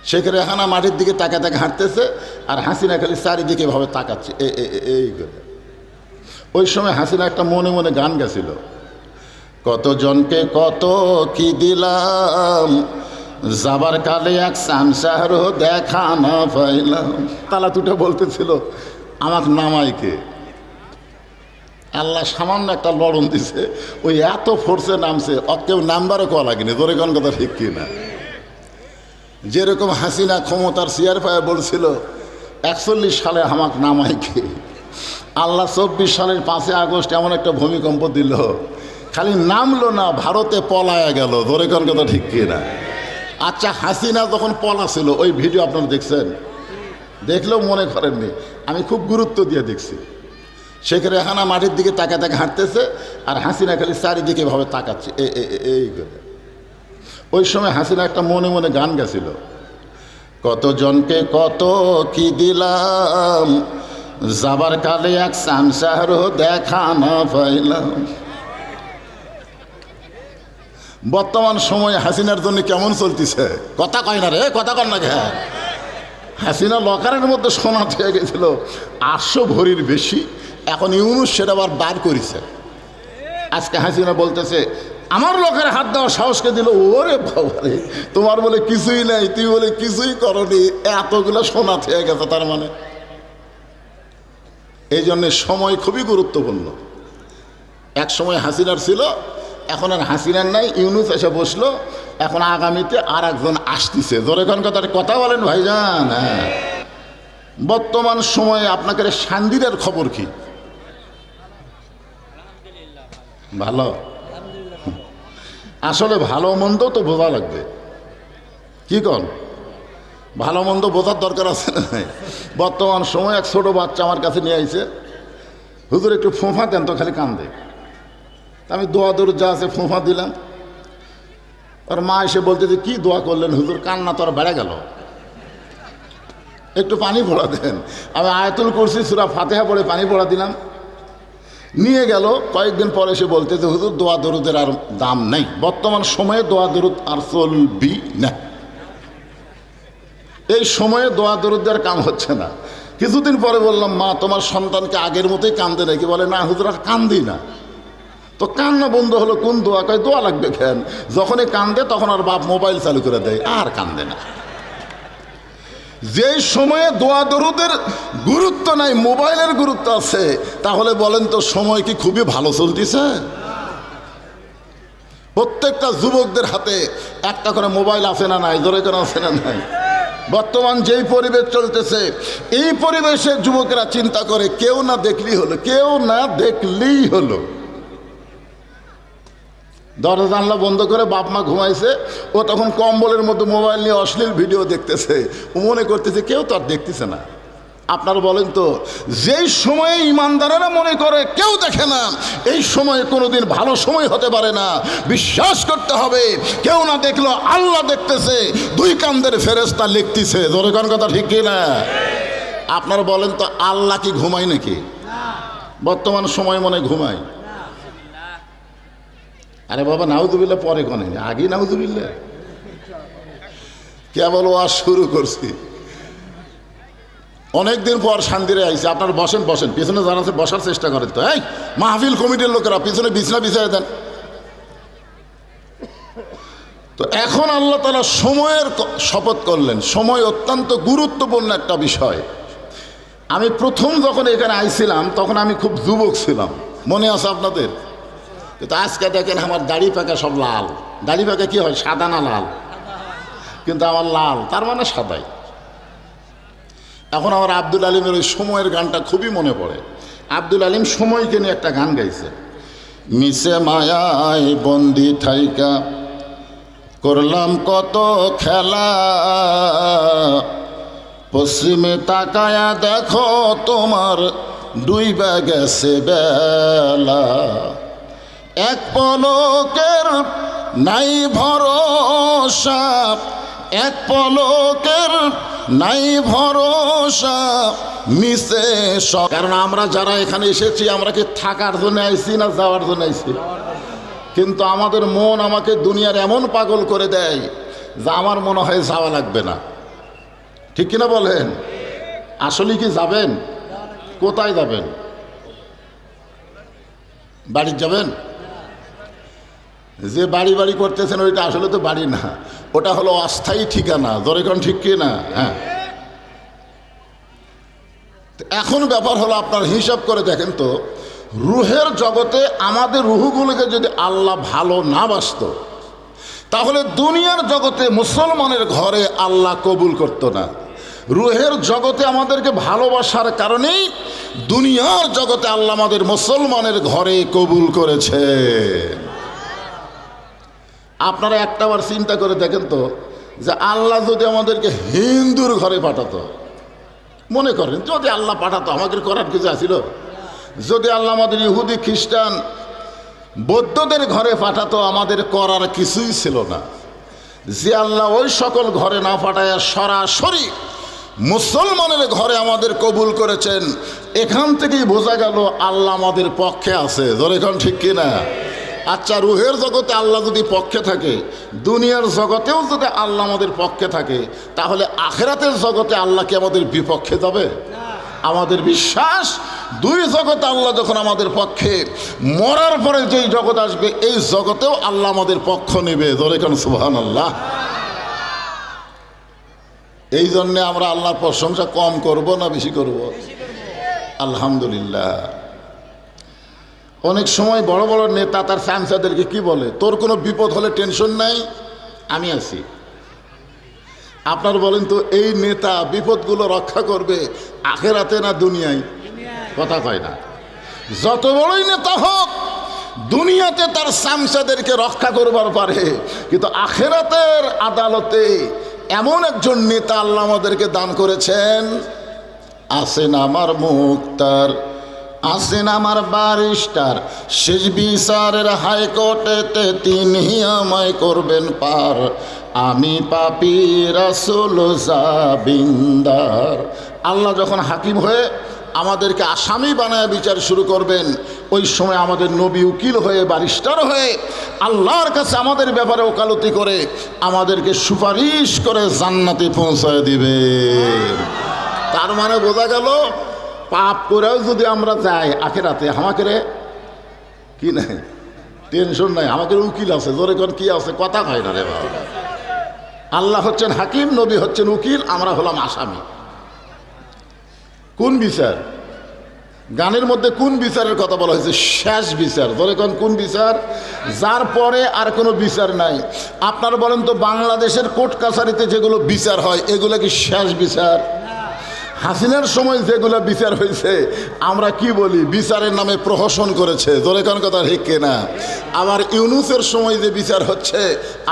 শেখ রেহানা মাটির দিকে তাকা তাকা হাঁটতেছে, আর হাসিনা খালি চারিদিকে ভাবে তাকাচ্ছে এই করে। ওই সময় হাসিনা একটা মনে মনে গান গেছিল, কতজনকে কত কি দিলাম, যাবার কালে এক সামসারও দেখা না পাইলাম। তালা দুটো বলতেছিল আমার নামাইকে। আল্লাহ সামান্য একটা লড়ন দিছে, ওই এত ফোর্সে নামছে, কেউ নাম্বারও কওয়া লাগেনি। ধরে কোন কথা ঠিক কিনা? যেরকম হাসিনা ক্ষমতার চেয়ার পায়ে বলছিল 41 সালে আমাকে নামাইকে, আল্লাহ 24 সালের 5 আগস্ট এমন একটা ভূমিকম্প দিল, খালি নামলো না, ভারতে পলায়া গেল। ধরে কোন কথা ঠিক কিনা? আচ্ছা, হাসিনা যখন পলা ছিল ওই ভিডিও আপনারা দেখছেন? দেখলেও মনে করেননি, আমি খুব গুরুত্ব দিয়ে দেখছি। শেখ রেহানা মাটির দিকে তাকা তাকা হাঁটতেছে, আর হাসিনা খালি চারিদিকে ভাবে তাকাচ্ছে এই করে। ওই সময় হাসিনা একটা মনে মনে গান গেছিল, কতজনকে কত কি দিলাম, যাবার কালে এক সামসারও দেখা না পাইলাম। বর্তমান সময়ে হাসিনার জন্য কেমন চলতেছে? কথা কয় না রে, কথা কর না। হ্যাঁ, হাসিনা লকারের মধ্যে সোনা হয়ে গেছিল 800 ভরির বেশি, এখন ইউনুস সেটা আবার বার করেছে। আজকে হাসিনা বলতেছে আমার লকারে হাত দেওয়ার সাহসকে দিল। ওরে বাবারে, তোমার বলে কিছুই নাই, তুই বলে কিছুই করনি, এতগুলো সোনা হয়ে গেছে। তার মানে এই জন্যে সময় খুবই গুরুত্বপূর্ণ। এক সময় হাসিনার ছিল, এখন আর হাসিনার নাই, ইউনুস এসে বসলো, এখন আগামীতে আর একজন আসতেছে। ধরে কোন কথা বলেন ভাইজান? হ্যাঁ, বর্তমান সময়ে আপনাকে শান্তির খবর কি? ভালো। আসলে ভালো মন্দ তো বোঝা লাগবে, কি কন? ভালো মন্দ বোঝার দরকার আছে না? বর্তমান সময় এক ছোট বাচ্চা আমার কাছে নিয়ে আইছে, হুজুর একটু ফোঁফা দেন তো, খালি কান্দে। আমি দোয়া দরুদ যা আছে ফোঁফা দিলাম। আর মা এসে বলতে যে কি দোয়া করলেন হুজুর, কান্না তো আর বেড়ে গেল, একটু পানি পড়া দেন। আমি আয়াতুল কুরসি সূরা ফাতিহা পড়ে পানি পড়া দিলাম, নিয়ে গেল। কয়েকদিন পরে এসে বলতে যে হুজুর দোয়া দরুদের আর দাম নেই, বর্তমান সময়ে দোয়া দরুদ আর চলবি না, এই সময়ে দোয়া দরুদের কাম হচ্ছে না। কিছুদিন পরে বললাম মা তোমার সন্তানকে আগের মতোই কান্দে নাকি? বলে না হুজুর আর কান্দি না। তো কান্না বন্ধ হলো, কোন দোয়া? কয় দোয়া লাগবে কেন? যখনই কান্দে তখন আর বাপ মোবাইল চালু করে দেয়, আর কান্দে না। যেই সময়ে দোয়া দরুদের গুরুত্ব নাই, মোবাইলের গুরুত্ব আছে, তাহলে বলেন তো সময় কি খুবই ভালো চলতেছে? প্রত্যেকটা যুবকদের হাতে একটা করে মোবাইল আছে না নাই? জোরে করে আছে না নাই? বর্তমান যেই পরিবেশ চলতেছে, এই পরিবেশে যুবকেরা চিন্তা করে কেউ না দেখলেই হলো, কেউ না দেখলেই হলো। দরজা জানলা বন্ধ করে বাপ মা ঘুমাইছে, ও তখন কম্বলের মধ্যে মোবাইল নিয়ে অশ্লীল ভিডিও দেখতেছে, ও মনে করতেছে কেউ তো আর দেখতেছে না। আপনারা বলেন তো, যেই সময়ে ইমানদারেরা মনে করে কেউ দেখে না, এই সময়ে কোনোদিন ভালো সময় হতে পারে না। বিশ্বাস করতে হবে কেউ না দেখলো আল্লাহ দেখতেছে, 2 কান্দের ফেরেশতা লিখতেছে। ধরে কোন কথা ঠিক কি না? আপনারা বলেন তো, আল্লাহ কি ঘুমায় নাকি? বর্তমান সময় মনে ঘুমায়? আরে বাবা নাউজুবিল্লাহ পরে কনে, আগে নাউজুবিল্লাহ। কেবল ওয়াজ শুরু করছি, অনেকদিন পর শান্তিরে আইছে। আপনারা বসেন বসেন, পিছনে যারা আছে বসার চেষ্টা করেন তো। এই মাহফিল কমিটির লোকেরা পিছনে বিছনা বিছায় দেন। তো এখন আল্লাহ তাআলা সময়ের শপথ করলেন। সময় অত্যন্ত গুরুত্বপূর্ণ একটা বিষয়। আমি প্রথম যখন এখানে আইছিলাম তখন আমি খুব যুবক ছিলাম, মনে আছে আপনাদের? কিন্তু আজকে দেখেন আমার দাড়ি পাকা সব লাল। দাড়ি পাকা কি হয়, সাদা না লাল? কিন্তু আমার লাল, তার মানে সাদাই। এখন আমার আব্দুল আলিমের ওই সময়ের গানটা খুবই মনে পড়ে। আব্দুল আলিম সময়কে নিয়ে একটা গান গাইছে, মিশে মায়ায় বন্দি থাইকা করলাম কত খেলা, পশ্চিমে তাকায়া দেখো তোমার ডুইবা গেছে বেলা, এক পলকের নাই ভরসা, এক পলকের নাই ভরসা মিশে সব। কারণ আমরা যারা এখানে এসেছি, আমরা কি থাকার জন্য আইছি না যাওয়ার জন্য আইছি? কিন্তু আমাদের মন আমাকে দুনিয়ার এমন পাগল করে দেয় যে আমার মনে হয় যাওয়া লাগবে না। ঠিক কিনা বলেন? আসলে কি যাবেন? কোথায় যাবেন? বাড়ি যাবেন? যে বাড়ি বাড়ি করতেছেন ওইটা আসলে তো বাড়ি না, ওটা হলো অস্থায়ী ঠিকানা। ধরে কোন ঠিক কিনা? হ্যাঁ। এখন ব্যাপার হলো আপনার হিসাব করে দেখেন তো, রুহের জগতে আমাদের রুহগুলোকে যদি আল্লাহ ভালো না বাসত, তাহলে দুনিয়ার জগতে মুসলমানের ঘরে আল্লাহ কবুল করতো না। রুহের জগতে আমাদেরকে ভালোবাসার কারণেই দুনিয়ার জগতে আল্লাহ আমাদের মুসলমানের ঘরে কবুল করেছে। আপনারা একটাবার চিন্তা করে দেখেন তো, যে আল্লাহ যদি আমাদেরকে হিন্দুর ঘরে পাঠাতো, মনে করেন যদি আল্লাহ পাঠাতো, আমাদের করার কিছু আছিল? যদি আল্লাহ আমাদের ইহুদি খ্রিস্টান বৌদ্ধদের ঘরে পাঠাতো, আমাদের করার কিছুই ছিল না। যে আল্লাহ ওই সকল ঘরে না পাঠায় সরাসরি মুসলমানের ঘরে আমাদের কবুল করেছেন, এখান থেকেই বোঝা গেল আল্লাহ আমাদের পক্ষে আছে। ধরে এখন ঠিক কিনা? আচ্ছা, রুহের জগতে আল্লাহ যদি পক্ষে থাকে, দুনিয়ার জগতেও যদি আল্লাহ আমাদের পক্ষে থাকে, তাহলে আখিরাতের জগতে আল্লাহ কি আমাদের বিপক্ষে যাবে? আমাদের বিশ্বাস, দুই জগতে আল্লাহ যখন আমাদের পক্ষে, মরার পরে যেই জগৎ আসবে এই জগতেও আল্লাহ আমাদের পক্ষ নেবে। ধরে কেন সুবহানাল্লাহ। এই জন্যে আমরা আল্লাহর প্রশংসা কম করব না বেশি করব? আলহামদুলিল্লাহ। অনেক সময় বড় বড় নেতা তার সাংসদদেরকে কি বলে, তোর কোনো বিপদ হলে টেনশন নাই, আমি আছি। আপনার বলেন তো, এই নেতা বিপদগুলো রক্ষা করবে আখিরাতে না দুনিয়ায়? কথা কয় না। যত বড়ই নেতা হোক, দুনিয়াতে তার সাংসদদেরকে রক্ষা করবার পারে, কিন্তু আখিরাতের আদালতে এমন একজন নেতা আল্লাহ আমাদেরকে দান করেছেন, আছেন আমার মুক্তার, আছেন আমার ব্যারিস্টার, শেষ বিচারের হাইকোর্টেতে তিনি আমায় করবেন পার, আমি পাপী রাসূল জাবিন্দার। আল্লাহ যখন হাকিম হয়ে আমাদেরকে আসামি বানায় বিচার শুরু করবেন, ওই সময় আমাদের নবী উকিল হয়ে, ব্যারিস্টার হয়ে আল্লাহর কাছে আমাদের ব্যাপারে ওকালতি করে আমাদেরকে সুপারিশ করে জান্নাতে পৌঁছায় দিবেন। তার মানে বোঝা গেল, পাপ করেও যদি আমরা যাই আখিরাতে, আমাকে কি নাই, টেনশন নাই, আমাদের উকিল আছে। জোরে কোন কি আছে? কথা হয় না রে বাবা। আল্লাহ হচ্ছেন হাকিম, নবী হচ্ছেন উকিল, আমরা হলাম আসামি। কোন বিচার? গানের মধ্যে কোন বিচারের কথা বলা হয়েছে? শেষ বিচার। জোরে কোন কোন বিচার? যার পরে আর কোনো বিচার নাই। আপনার বলেন তো, বাংলাদেশের কোর্ট কাছারিতে যেগুলো বিচার হয় এগুলো কি শেষ বিচার? হাসিনার সময় যেগুলো বিচার হয়েছে আমরা কি বলি? বিচারের নামে প্রহসন করেছে। জোরে কোন কথা ঠিক কিনা? আবার ইউনূসের সময় যে বিচার হচ্ছে,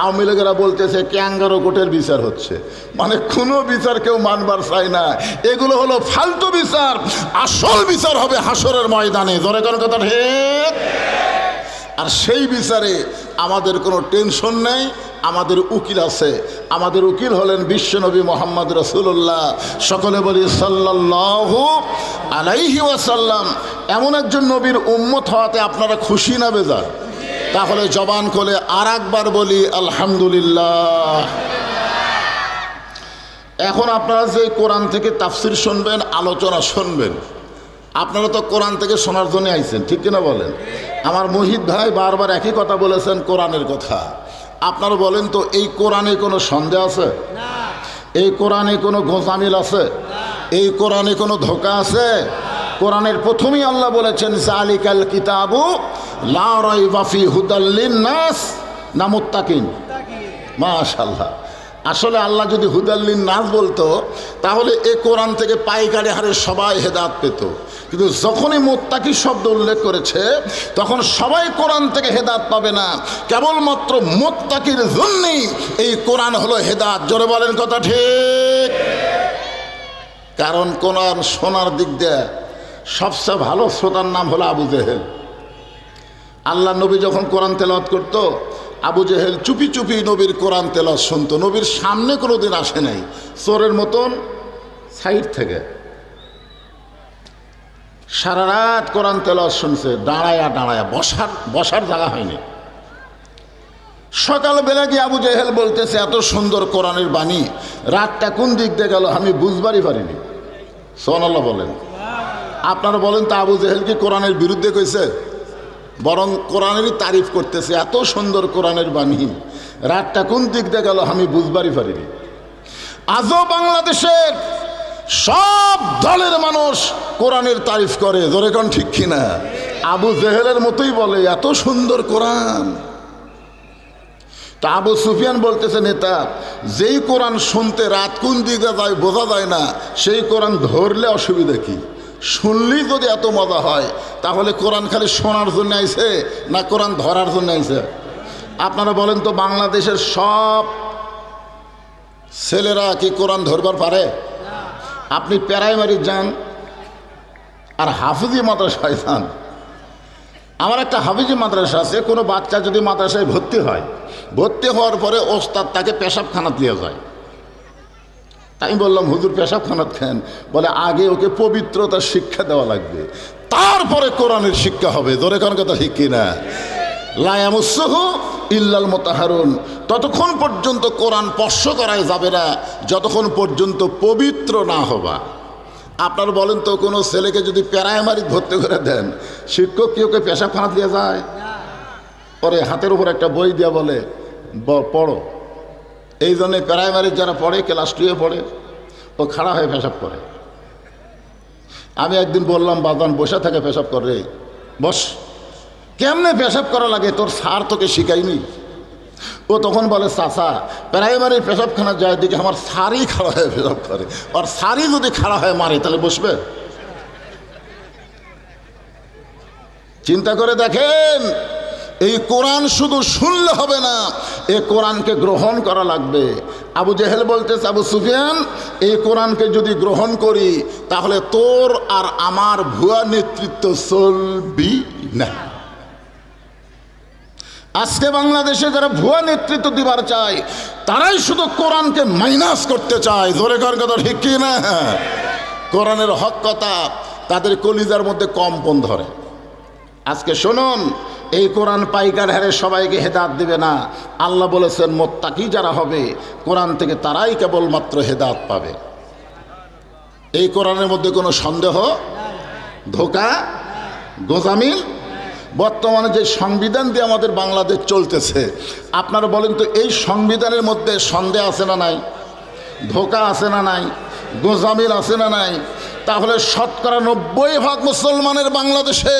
আওয়ামী লীগেরা বলতেছে ক্যাঙ্গারো কোর্টের বিচার হচ্ছে। মানে কোনো বিচার কেউ মানবার চায় না। এগুলো হলো ফালতু বিচার। আসল বিচার হবে হাসরের ময়দানে। জোরে কোন কথা ঠিক? আর সেই বিচারে আমাদের কোনো টেনশন নেই, আমাদের উকিল আছে। আমাদের উকিল হলেন বিশ্বনবী মুহাম্মদ রাসূলুল্লাহ। সকলে বলি সাল্লাল্লাহু আলাইহি ওয়াসাল্লাম। এমন একজন নবীর উম্মত হওয়াতে আপনারা খুশি না বেজার? তাহলে জবান খুলে আর একবার বলি আলহামদুলিল্লাহ। এখন আপনারা যে কোরআন থেকে তাফসির শুনবেন, আলোচনা শুনবেন, আপনারা তো কোরআন থেকে শোনার জন্য আইছেন, ঠিক কিনা বলেন? আমার মুহিত ভাই বারবার একই কথা বলেছেন, কোরআনের কথা। আপনারা বলেন তো, এই কোরআনে কোনো সন্দেহ আছে? এই কোরআনে কোনো গোজামিল আছে? এই কোরআনে কোনো ধোঁকা আছে? কোরআনের প্রথমেই আল্লাহ বলেছেন যালিকাল কিতাবু লা রাইবা ফি হুদাল লিন্নাস না মুত্তাকিন। মাশাআল্লাহ। আসলে আল্লাহ যদি হুদাল্লিন নাস বলতো, তাহলে এ কোরআন থেকে পাইকারি হারে সবাই হেদায়েত পেত। কিন্তু যখনই মুত্তাকি শব্দ উল্লেখ করেছে, তখন সবাই কোরআন থেকে হেদায়েত পাবে না, কেবলমাত্র মুত্তাকির জন্যই এই কোরআন হলো হেদায়েত। জোরে বলেন কথা ঠিক? কারণ কোরআন শোনার দিক দিয়ে সবচেয়ে ভালো শ্রোতার নাম হলো আবু জেহেল। আল্লাহ নবী যখন কোরআন তেলাওয়াত করতো, আবু জেহেল চুপি চুপি নবীর কোরআন তেলাওয়াত শুনতো। নবীর সামনে কোনো দিন আসে নাই, চোরের মতন সাইড থেকে সারা রাত কোরআন তেলাওয়াত শুনছে, দাঁড়ায়া দাঁড়ায়া, বসার জায়গা হয়নি। সকালবেলা গিয়ে আবু জেহেল বলতেছে এত সুন্দর কোরআনের বাণী, রাতটা কোন দিক দিয়ে গেল আমি বুঝবারই পারিনি। সুবহানাল্লাহ বলেন। আপনারা বলেন তো আবু জেহেল কি কোরআনের বিরুদ্ধে কইছে? বরং কোরআনেরই তারিফ করতেছে, এত সুন্দর কোরআনের বাণী, রাতটা কোন দিক দিয়ে গেল আমি বুঝবারই পারিনি। আজও বাংলাদেশের সব দলের মানুষ কোরআনের তারিফ করে, জোরে কোন ঠিক কিনা? আবু জেহেলের মতোই বলে এত সুন্দর কোরআন। তা আবু সুফিয়ান বলতেছে নেতা, যেই কোরআন শুনতে রাত কোন দিকে যায় বোঝা যায় না, সেই কোরআন ধরলে অসুবিধা কি? শুনলেই যদি এত মজা হয়, তাহলে কোরআন খালি শোনার জন্য আইছে না কোরআন ধরার জন্য আইছে? আপনারা বলেন তো, বাংলাদেশের সব ছেলেরা কি কোরআন ধরবার পারে? আপনি প্রাইমারি যান আর হাফিজি মাদ্রাসায় যান। আমার একটা হাফিজি মাদ্রাসা আছে, কোনো বাচ্চা যদি মাদ্রাসায় ভর্তি হয়, ভর্তি হওয়ার পরে ওস্তাদ তাকে পেশাবখানাত নিয়ে যায়। তাই বললাম হুজুর পেশাবখানাত খান? বলে আগে ওকে পবিত্রতার শিক্ষা দেওয়া লাগবে, তারপরে কোরআনের শিক্ষা হবে। জোরে কোন কথা ঠিক কিনা? লা ইয়ামাসসুহু ইল্লাল মুতাহহারুন, ততক্ষণ পর্যন্ত কোরআন স্পর্শ করাই যাবে না যতক্ষণ পর্যন্ত পবিত্র না হবা। আপনারা বলেন তো, কোনো ছেলেকে যদি প্রাইমারি ভর্তি করে দেন, শিক্ষক কি ওকে পেশাবখানা দিয়ে যায়? পরে হাতের উপর একটা বই দিয়ে বলে পড়ো। এই জন্যে প্রাইমারির যারা পড়ে, ক্লাস 2-এ পড়ে, ও খাড়া হয়ে পেশাব করে। আমি একদিন বললাম বাদান বসে থাকে পেশাব করে, বস, কেমনে পেশাব করা লাগে তোর স্যার তোকে শিখাইনি? ও তখন বলে চাচা, প্রাইমারির পেশাবখানা যায় দিকে আমার স্যারই খাড়া হয়ে পেশাব করে, আর স্যারই যদি খাড়া হয়ে মারে তাহলে বসবে? চিন্তা করে দেখেন, এই কোরআন শুধু শুনলে হবে না, এই কোরআনকে গ্রহণ করা লাগবে। আবু জেহেল বলতেছে, আবু সুফিয়ান, এই কোরআনকে যদি গ্রহণ করি তাহলে তোর আর আমার ভুয়া নেতৃত্ব চলবি না। আজকে বাংলাদেশে যারা ভুয়া নেতৃত্ব দিবার চায়, তারাই শুধু কোরআনকে মাইনাস করতে চায়। জোরে কর কথা ঠিক কি না? কোরআনের হক কথা তাদের কলিজার মধ্যে কম্পন ধরে। আজকে শুনুন, এই কোরআন পাইকার হারে সবাইকে হেদায়েত দিবে না। আল্লাহ বলেছেন মুত্তাকি যারা হবে কোরআন থেকে তারাই কেবলমাত্র হেদায়েত পাবে। এই কোরআনের মধ্যে কোনো সন্দেহ, ধোঁকা, গোজামিল। বর্তমানে যে সংবিধান দিয়ে আমাদের বাংলাদেশ চলতেছে, আপনারা বলেন তো, এই সংবিধানের মধ্যে সন্দেহ আছে না নাই? ধোঁকা আছে না নাই? গোজামিল আছে না নাই? তাহলে 90% মুসলমানের বাংলাদেশে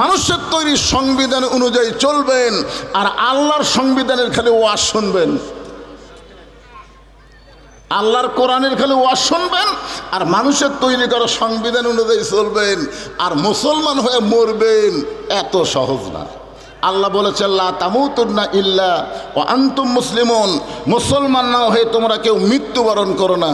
মানুষের তৈরি সংবিধান অনুযায়ী চলবেন, আর আল্লাহর সংবিধানের খালি ওয়াজ শুনবেন। আল্লাহর কোরআনের খালি ওয়াজ শুনবেন আর মানুষের তৈরি করা সংবিধান অনুযায়ী চলবেন, আর মুসলমান হয়ে মরবেন। এত সহজ না। আল্লাহ বলেছেন লা তামুতুন্না ইল্লা ওয়া আনতুম মুসলিমুন, মুসলমান না হয়ে তোমরা কেউ মৃত্যুবরণ করো না।